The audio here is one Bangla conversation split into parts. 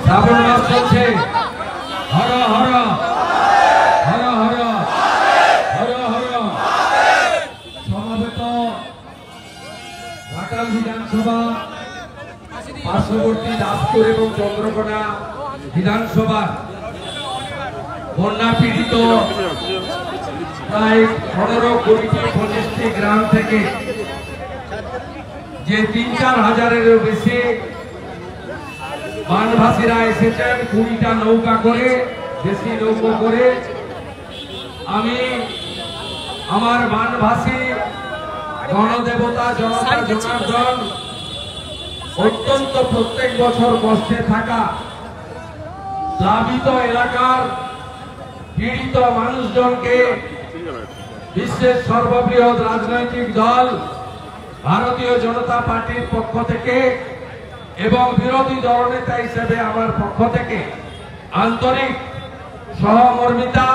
শ্রাবণ মাস চলছে। হর হর হর হর হর হর। সমাবেত ঘাটাল বিধানসভা, পার্শ্ববর্তী দাসপুর এবং চন্দ্রকোনা বিধানসভা বন্যা পীড়িত প্রায় 15-20টি গ্রাম থেকে যে 3-4 হাজারেরও বেশি বানভাসীরা এসেছেন 20টা নৌকা করে, দেশি নৌকা করে। আমি আমার বানভাসী গণদেবতা জনতা জনার্দন অত্যন্ত প্রত্যেক বছর কষ্টে থাকা প্লাবিত এলাকার পীড়িত মানুষজনকে বিশ্বের সর্ববৃহৎ রাজনৈতিক দল ভারতীয় জনতা পার্টির পক্ষ থেকে এবং বিরোধী দলনেতা হিসেবে আমার পক্ষ থেকে আন্তরিক সহমর্মিতা,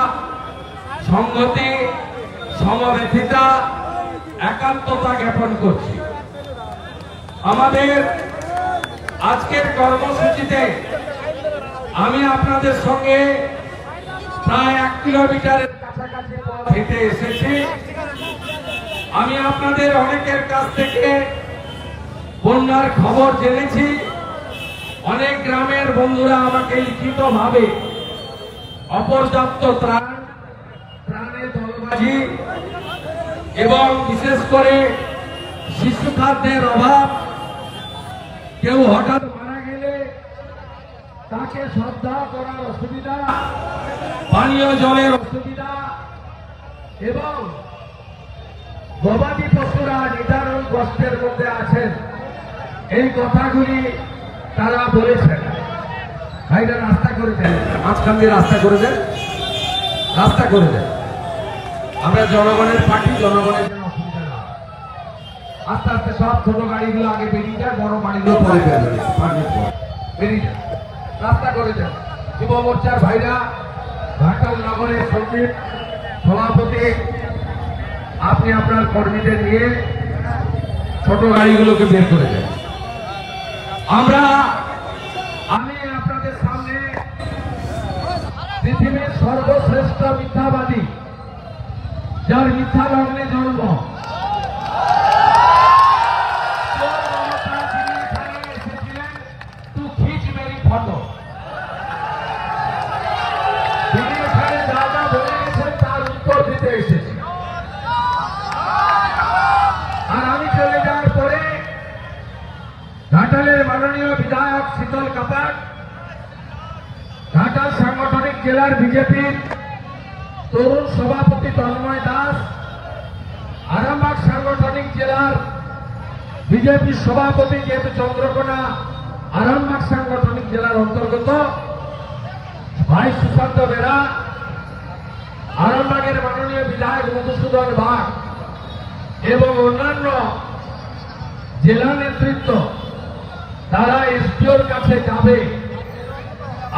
সংহতি, সমবেথিতা, একাত্মতা জ্ঞাপন করছি। আমাদের আজকের কর্মসূচিতে আমি আপনাদের সঙ্গে প্রায় 1 কিলোমিটারের কাছাকাছি পথ হেঁটে এসেছি। আমি আপনাদের অনেকের কাছ থেকে বন্যার খবর জেনেছি। অনেক গ্রামের বন্ধুরা আমাকে লিখিতভাবে অপর্যাপ্ত ত্রাণের দলবাজি এবং বিশেষ করে শিশু খাদ্যের অভাব, কেউ হঠাৎ মারা গেলে তাকে শ্রদ্ধা করার অসুবিধা, পানীয় জলের অসুবিধা এবং গবাদি পশুরা নিদারুণ কষ্টের মধ্যে আছেন, এই কথাগুলি তারা বলেছেন। ভাইরা রাস্তা করে দেন, মাঝখান দিয়ে রাস্তা করে দেন, রাস্তা করে দেন। আমরা জনগণের পার্টি, জনগণের যেন অসুবিধা না। আস্তে আস্তে সব ছোট গাড়িগুলো আগে বেরিয়ে যায়, বড় গাড়িগুলো পরে বেরিয়ে যায়। রাস্তা করে দেন। যুব মোর্চার ভাইরা, ঘাটাল নগরের সচিব, সভাপতি, আপনি আপনার কর্মীদের নিয়ে ছোট গাড়িগুলোকে বের করে দেন। আমি আপনাদের সামনে পৃথিবীর সর্বশ্রেষ্ঠ মিথ্যাবাদী, যার মিথ্যা লগ্নে জন্ম, এসেছিলেন তু খিচ মেরি ফটো। তিনি এখানে যা যা বলে গেছেন তার উত্তর দিতে এসেছি। আর আমি চলে যাওয়ার পরে ঘাটালের মাননীয় বিধায়ক শীতল কাপাট, ঘাটাল সাংগঠনিক জেলার বিজেপির তরুণ সভাপতি তন্ময় দাস, আরামবাগ সাংগঠনিক জেলার বিজেপি সভাপতি, যেহেতু চন্দ্রকোনা আরামবাগ সাংগঠনিক জেলার অন্তর্গত, ভাই সুশান্ত বেরা, আরামবাগের মাননীয় বিধায়ক মধুসূদন বাগ এবং অন্যান্য জেলা নেতৃত্ব, তারা এসপিওর কাছে যাবে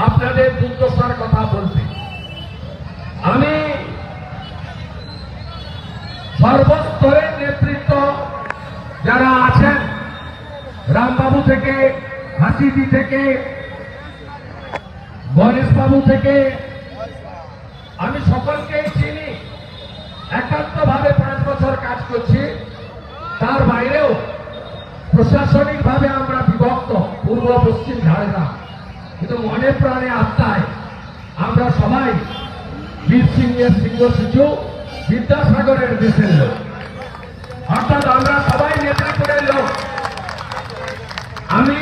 আপনাদের দুর্দশার কথা বলতে। আমি সর্বস্তরের নেতৃত্ব যারা আছেন, রামবাবু থেকে, হাসিদি থেকে, গণেশবাবু থেকে, আমি সকলকেই চিনি। একাত্মভাবে 5 বছর কাজ করছি। তার বাইরেও প্রশাসনিকভাবে আমরা বিভক্ত, পূর্ব পশ্চিম ঝাড়গ্রাম, কিন্তু মনে প্রাণে আত্মায় আমরা সবাই বীর সিংহের সিংহ শিশু, বিদ্যাসাগরের দেশের লোক, অর্থাৎ আমরা সবাই নেতৃত্বের লোক। আমি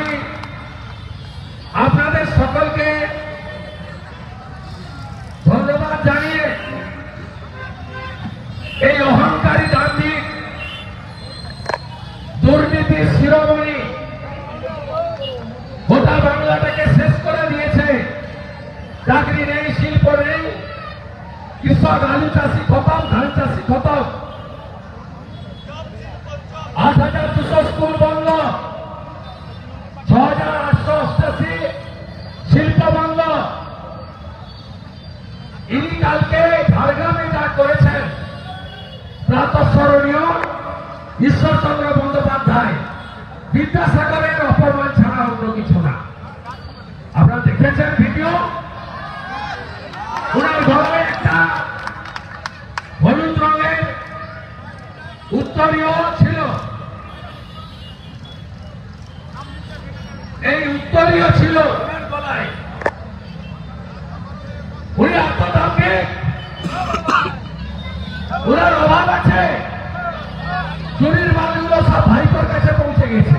আপনাদের সকলকে ধন্যবাদ জানিয়ে এই অহংকারী দাম্ভিক দুর্নীতির শিরোমণি গোটা বাংলাটাকে শেষ করে দিয়েছে। চাকরি নেই, শিল্প নেই, কৃষক আলু চাষি খতম, ধান চাষি খতম, ৮,২০০ স্কুল বন্ধ, ৬,৮৮৮ শিল্প বন্ধ। ইনি কালকে ঝাড়গ্রামে যা করেছেন প্রাতঃস্মরণীয়। ঈশ্বরচন্দ্র বন্দ্যোপাধ্যায় বিদ্যাসাগরের অপমান ছাড়া অন্য কিছু দেখেছেন ভিডিও, ওনার ঘরে একটা হলুদ রঙের উত্তরীয় ছিল। এই উত্তরীয় ছিল ওনার গলায়। উনি আত্মদামে ওনার অভাব আছে, চুরির মালগুলো সব ভাইপোর কাছে পৌঁছে গেছে।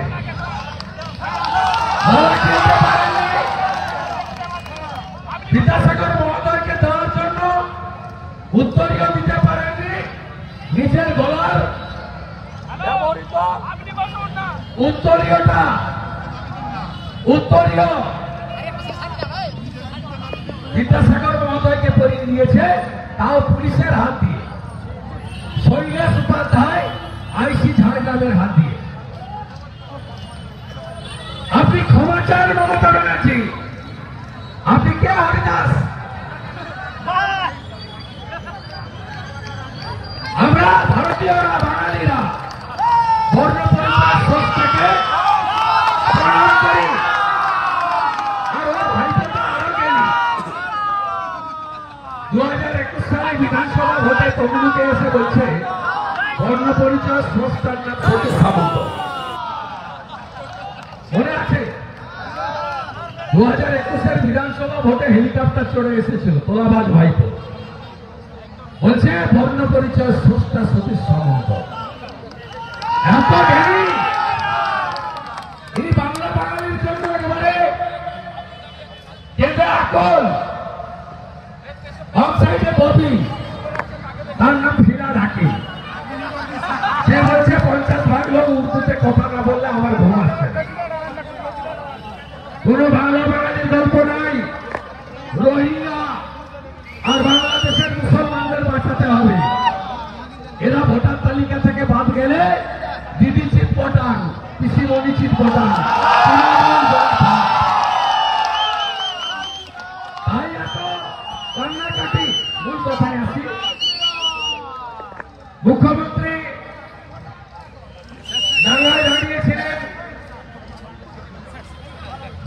বিদ্যাসাগর মহোদয়কে দেওয়ার জন্য উত্তরীয় দিতে পারেননি, নিজের গলার ব্যবহৃত উত্তরীয় বিদ্যাসাগর মহোদয়কে পরিয়ে দিয়েছে, তাও পুলিশের হাত দিয়ে, শৈলেশ উপাধ্যায় আইসি ঝাড়গ্রামের হাত দিয়ে। আপনি ক্ষমা চান মমতা ব্যানার্জি, আপনি কে হরিদাস? আমরা ভারতীয়রা, বাঙালিরা বর্ণ পরিচয় সংস্থাকে প্রণাম করি। আর ওর ভাইপোটা আরো গেলি 2021 সালে বিধানসভা ভোটে তমলুকে এসে বলছে বর্ণ পরিচয় সংস্থার নাম সতীশ সামন্ত। মনে আছে 2021 বিধানসভা ভোটে হেলিকপ্টার চড়ে এসেছিল তোলাবাজ ভাইপো, বলছে বর্ণ পরিচয় সংস্থা সতীশ সামন্ত। এত জ্ঞানী তিনি, বাংলা বাঙালির জন্য একেবারে কেঁদে আকল। বাম সাইডে ববি, তার নাম ফিরা ডাকি, সে বলছে 50 লোক উর্দুতে কথা না বললে আমার ঘুম আসছে না। কোন বাংলা বাঙালির গল্প নাই। রোহিঙ্গা আর বাংলাদেশের মুসলমানদের বাঁচাতে হবে। এরা ভোটার তালিকা থেকে বাদ গেলে দিদি চিৎ পটান, পিসিমণি চিৎ পটান, তাই এত কান্নাকাটি। মূল কথায় আসি, মুখ্যমন্ত্রী ডাঙ্গায় দাঁড়িয়েছিলেন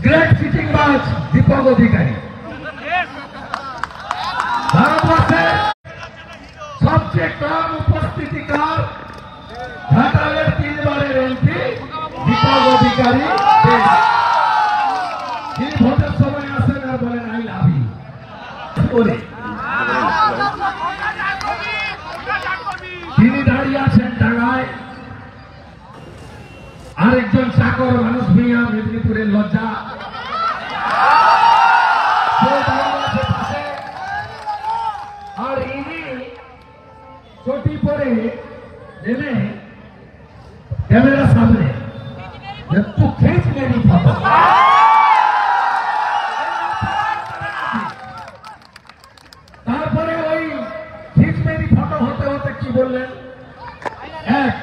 গ্রেট চিটিংবাজ দীপক অধিকারী, ভারতবর্ষের সবচেয়ে কম উপস্থিতিকার ঘাটালের 3 বারের এমপি দীপক অধিকারী। তিনি ভোটের সময় আসেন আর বলেন আই লাভ ইউ করে। তিনি দাঁড়িয়ে আছেন ডাঙ্গায়, আরেকজন চাকর মানুষ মিয়া মেদিনীপুরের লজ্জা, আর ইনি চটি পরে নেমে ক্যামেরার সামনে একটু খেঁচ মেরি ফটো। তারপরে ওই খিচ মেরি ফটো হতে হতে কি বললেন, এক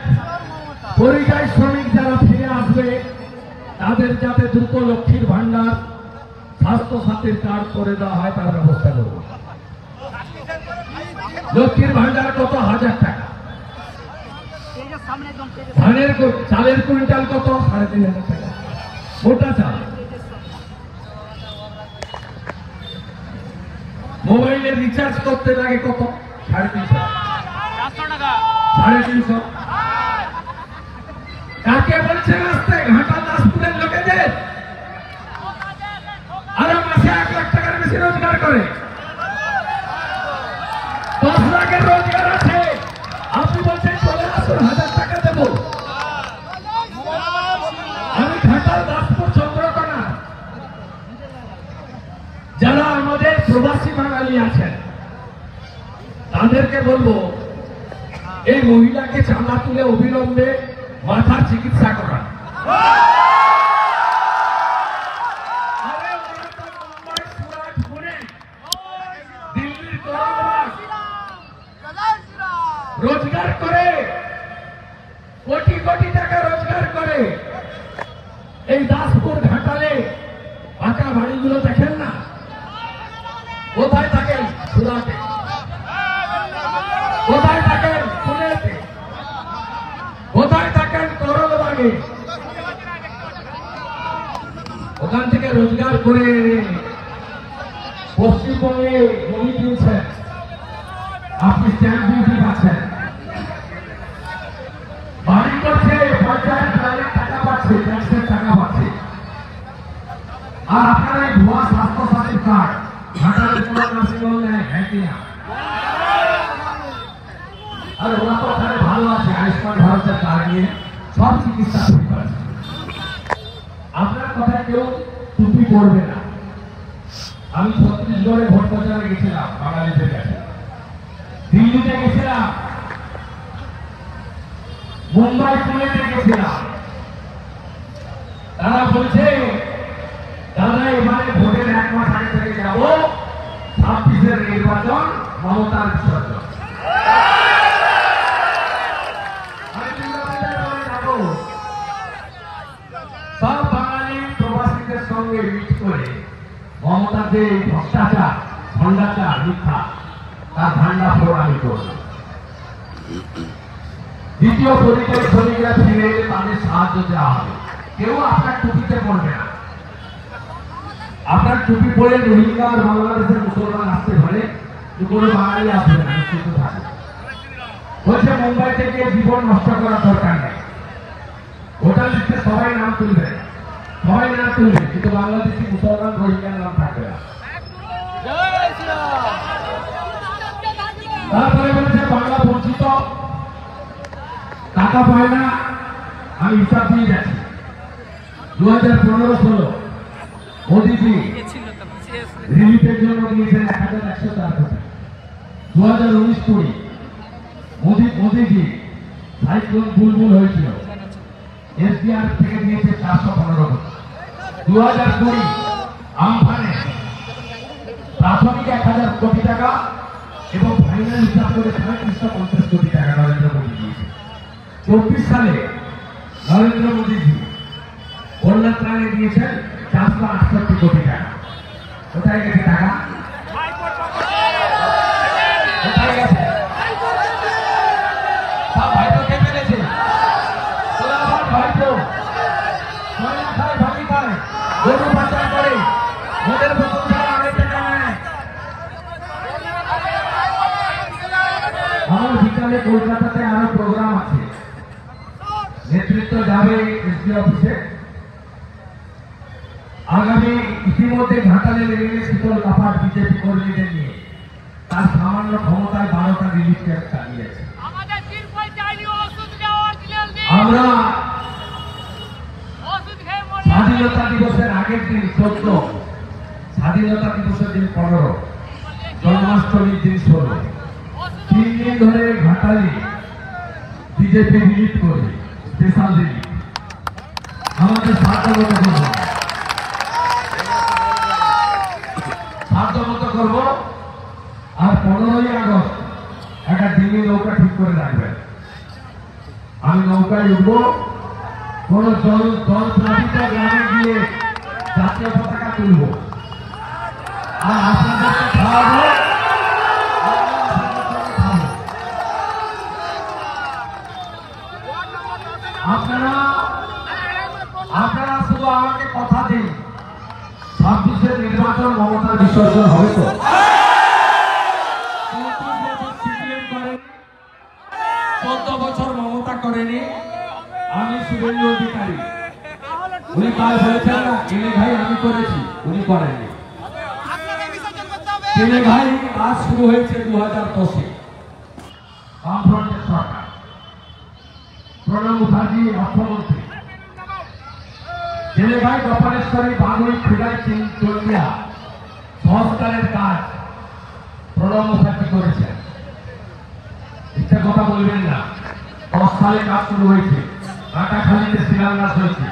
পরিযায়ী শ্রমিক যারা ফিরে আসবে তাদের যাতে দ্রুত লক্ষ্মীর ভান্ডার, স্বাস্থ্য সাথীর কার্ড করে দেওয়া হয় তার ব্যবস্থা করব। লক্ষ্মীর ভান্ডার কত? 1000 টাকা। চালের কুইন্টাল কত? 3500 টাকা মোটা চাল। মোবাইলে রিচার্জ করতে লাগে কত? 350 টাকা। 350। কাকে বলছে আসতে? ঘাটা দাসপুরের লোকেদের। আরো মাসে 1 লাখ টাকার বেশি রোজগার করে, 10 লাখের রোজগার আছে। আপনি বলছেন চলে আসুন, 1000 টাকা দেব। আমি ঘাটাল দাসপুর চন্দ্রকোনা, যারা আমাদের প্রবাসী বাঙালি আছেন তাদেরকে বলবো এই মহিলাকে চাঁদা তুলে অবিলম্বে মাথার চিকিৎসা করান। রোজগার করে কোটি কোটি টাকা রোজগার করে এই দাসপুর ঘাটালে পাকা বাড়িগুলো দেখেন না? কোথায় থাকেন? সুরাটে। কোথায় থাকেন? পুনেতে। কোথায় থাকেন? করলবাগে। ওখান থেকে রোজগার করে পশ্চিমবঙ্গে জমি কিনছেন, আপনি স্ট্যাম্প ডিউটি পাচ্ছেন, বাড়ি করছে পঞ্চায়েত টাকা পাচ্ছে, ট্যাক্সের টাকা পাচ্ছে, আর আপনার এই ভুয়া স্বাস্থ্য সাথী কার্ড ঘাটালের কোনো নার্সিংহোম নেয় না। আর ওরা তো ওখানে ভালো আছে, আয়ুষ্মান ভারতের কার্ড নিয়ে সব চিকিৎসা শুরু করেছে। আপনার কথায় কেউ টুপি পড়বে না। আমি ছত্তিশগড়ে ভোট প্রচারে গেছিলাম, বাঙালিদের কাছে, দিল্লিতে গেছিলাম, মুম্বাই পুনেতে গেছিলাম। তারা বলছে দাদা এবারে ভোটের 1 মাস আগে থেকে যাবো, 26-এর নির্বাচন মমতার বিসর্জন। সব বাঙালি প্রবাসীদের সঙ্গে মিট করে মমতাদের ভ্রষ্টাচার, ভণ্ডাচার, মিথ্যা তার ধান্ডা ফোড় আমি করব। দ্বিতীয় পরিচয় শ্রমিকরা ফিরে এলে তাদের সাহায্য দেওয়া হবে। কেউ আপনার টুপিতে পড়বে না। আপনার টুপি পরে রোহিঙ্গা আর বাংলাদেশের মুসলমান আসতে পারে, কোনো বাঙালি আসবে না, নিশ্চিত থাকে। বলছে মুম্বাই থেকে জীবন নষ্ট করার দরকার নেই, ভোটার লিস্টে সবাই নাম তুলবে, সবাই নাম তুলবে, কিন্তু বাংলাদেশি মুসলমান রোহিঙ্গার নাম থাকবে না। তারপরে বলেছে বাংলা বঞ্চিত, টাকা পায় না। আমি হিসাব দিয়ে যাচ্ছি, 2015-16 মোদীজি রিলিফের জন্য দিয়েছেন 1104 কোটি। 2019-20 মোদীজি সাইক্লোন বুলবুল হয়েছিল, এসডিআর থেকে দিয়েছে 415 কোটি। 2020 আমফানে প্রাথমিক 1000 কোটি টাকা এবং ফাইনাল হিসাব করে 350 কোটি টাকা নরেন্দ্র মোদী দিয়েছে। 24 সালে নরেন্দ্র মোদীজি বন্যা ত্রাণে দিয়েছেন 468 কোটি টাকা। কোথায় গেছে টাকা? কোথায় গেছে? সব ভাইপো কে পেরেছে? তোরা আমার ভাইপো ময়না খায়, ভাঙি খায়, গরু পাচার করে, মোদের বোতল ছাড়া আড়াই টাকা নেয়। আমার বিকালে কলকাতাতে আরো প্রোগ্রাম আছে, নেতৃত্ব যাবে এসপি অফিসে। আগামী ইতিমধ্যে ঘাটালে লেগে শীতল কাপাট বিজেপি কর্মীদের নিয়ে তার সামান্য ক্ষমতায় 12টা রিলিফ ক্যাম্প চালিয়েছে। আমরা স্বাধীনতা দিবসের আগের দিন 14, স্বাধীনতা দিবসের দিন 15, জন্মাষ্টমীর দিন 16, 3 দিন ধরে ঘাটালে বিজেপি রিলিফ করে স্পেশাল রিলিফ আমাদের সাধ্যমতো করব। আর 15ই আগস্ট একটা ডিঙি নৌকা ঠিক করে রাখবেন। আমি নৌকায় উঠবো, কোন জল প্লাবিত গ্রামে গিয়ে জাতীয় পতাকা তুলব, আর আপনাদেরকে খাওয়াবো, আপনারা শুধু আমাকে কথা দিন, 26-এর নির্বাচন মমতার বিসর্জন হবে তো? 14 বছর মমতা করেনি, আমি শুভেন্দু অধিকারী। উনি কাল বলেছেন না এনে ভাই আমি করেছি, উনি করেননি। এনে ভাই কাজ শুরু হয়েছে 2010-এ, বামফ্রন্টের সরকার, প্রণব মুখার্জি অর্থমন্ত্রী। জেলে ভাই গোপালেশ্বরী, বাগুই, খুদাই, চন্ডিয়া সংস্কারের কাজ প্রণব মুখার্জি করেছেন। ইচ্ছা কথা বলবেন না, 10 সালে কাজ শুরু হয়েছে, কাটাখালীতে শিলান্যাস হয়েছে,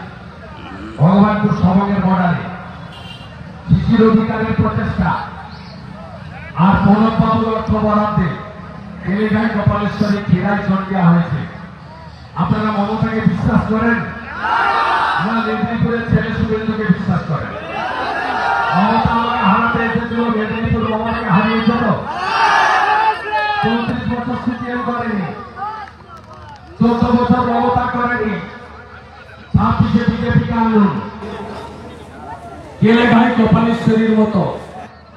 ভগবানপুর সবঙ্গের বর্ডারে শিশির অধিকারের প্রচেষ্টা আর প্রণববাবুর অর্থ বরাদ্দে জেলে ভাই গোপালেশ্বরী, খেরাই, চন্ডিয়া হয়েছে। আপনারা মমতাকে বিশ্বাস করেন না মেদিনীপুরের ছেলে শুভেন্দুকে বিশ্বাস করেন? মমতা আমাকে হারাতে এসেছিল, মেদিনীপুর মমতাকে হারিয়েছিল। 34 বছর সিপিএম করেনি, 14 বছর মমতা করেনি, 26-এ বিজেপিকে আনলুন। গেলে ভাই গোপালেশ্বরীর মতো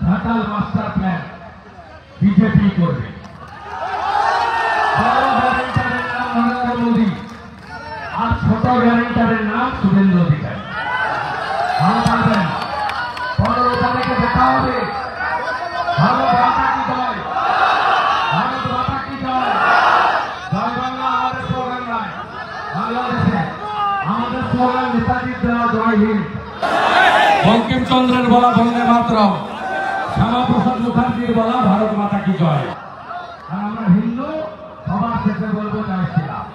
ঘাটাল মাস্টার প্ল্যান বিজেপি করবে। বড় গ্যারেন্টারের নাম নরেন্দ্র মোদী আর ছোট গ্যারেন্টারের নাম শুভেন্দু অধিকারী। ভালো থাকবেন। 15 তারিখে দেখা হবে। ভারত মাতা কি জয়, ভারত মাতা কি জয়। জয় বাংলা আমাদের স্লোগান নয়, বাংলাদেশে আমাদের স্লোগান নেতাজির দেওয়া জয় হিন্দ, বঙ্কিমচন্দ্রের বলা বন্দে মাতরম, শ্যামাপ্রসাদ মুখার্জির বলা ভারত মাতা কি জয়। আর আমরা হিন্দু, সবার শেষে বলবো জয় শ্রীরাম।